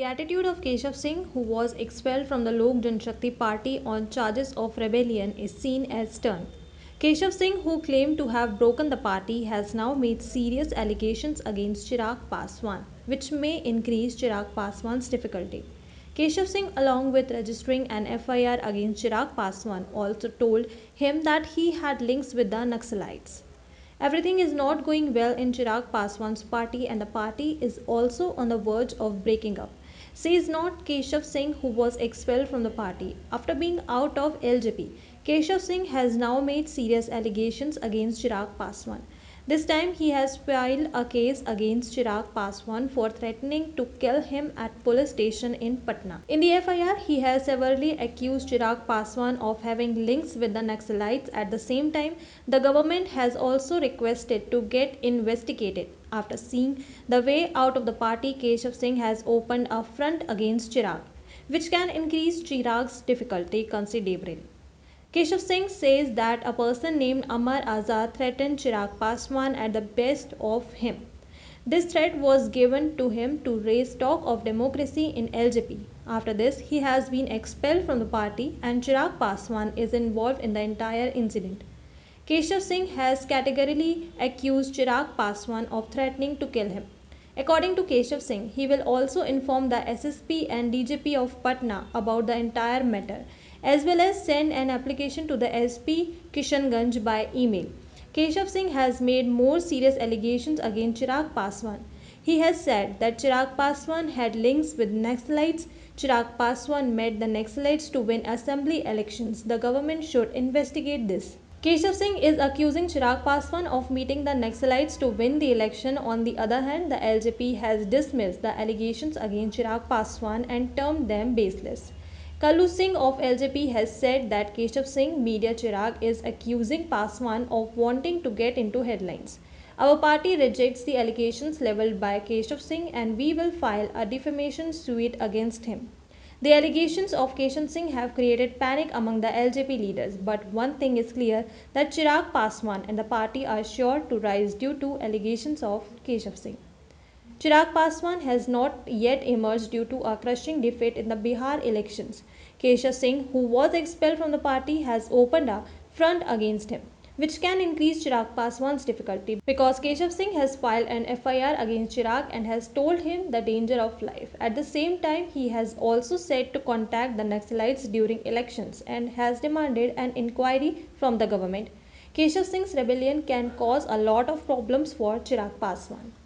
The attitude of Keshav Singh, who was expelled from the Lok Janshakti Party on charges of rebellion, is seen as stern. Keshav Singh, who claimed to have broken the party, has now made serious allegations against Chirag Paswan, which may increase Chirag Paswan's difficulty. Keshav Singh, along with registering an FIR against Chirag Paswan, also told him that he had links with the Naxalites. Everything is not going well in Chirag Paswan's party and the party is also on the verge of breaking up, says not Keshav Singh, who was expelled from the party. After being out of LJP, Keshav Singh has now made serious allegations against Chirag Paswan. This time he has filed a case against Chirag Paswan for threatening to kill him at police station in Patna. In the FIR, he has severely accused Chirag Paswan of having links with the Naxalites. At the same time, the government has also requested to get investigated. After seeing the way out of the party, Keshav Singh has opened a front against Chirag, which can increase Chirag's difficulty considerably. Keshav Singh says that a person named Amar Azad threatened Chirag Paswan at the best of him. This threat was given to him to raise talk of democracy in LJP. After this, he has been expelled from the party and Chirag Paswan is involved in the entire incident. Keshav Singh has categorically accused Chirag Paswan of threatening to kill him. According to Keshav Singh, he will also inform the SSP and DGP of Patna about the entire matter, as well as send an application to the SP Kishanganj by email. Keshav Singh has made more serious allegations against Chirag Paswan. He has said that Chirag Paswan had links with Naxalites. Chirag Paswan met the Naxalites to win assembly elections. The government should investigate this. Keshav Singh is accusing Chirag Paswan of meeting the Naxalites to win the election. On the other hand, the LJP has dismissed the allegations against Chirag Paswan and termed them baseless. Kallu Singh of LJP has said that Keshav Singh, media Chirag, is accusing Paswan of wanting to get into headlines. Our party rejects the allegations levelled by Keshav Singh and we will file a defamation suit against him. The allegations of Keshav Singh have created panic among the LJP leaders, but one thing is clear that Chirag Paswan and the party are sure to rise due to allegations of Keshav Singh. Chirag Paswan has not yet emerged due to a crushing defeat in the Bihar elections. Keshav Singh, who was expelled from the party, has opened a front against him, which can increase Chirag Paswan's difficulty because Keshav Singh has filed an FIR against Chirag and has told him the danger of life. At the same time, he has also said to contact the Naxalites during elections and has demanded an inquiry from the government. Keshav Singh's rebellion can cause a lot of problems for Chirag Paswan.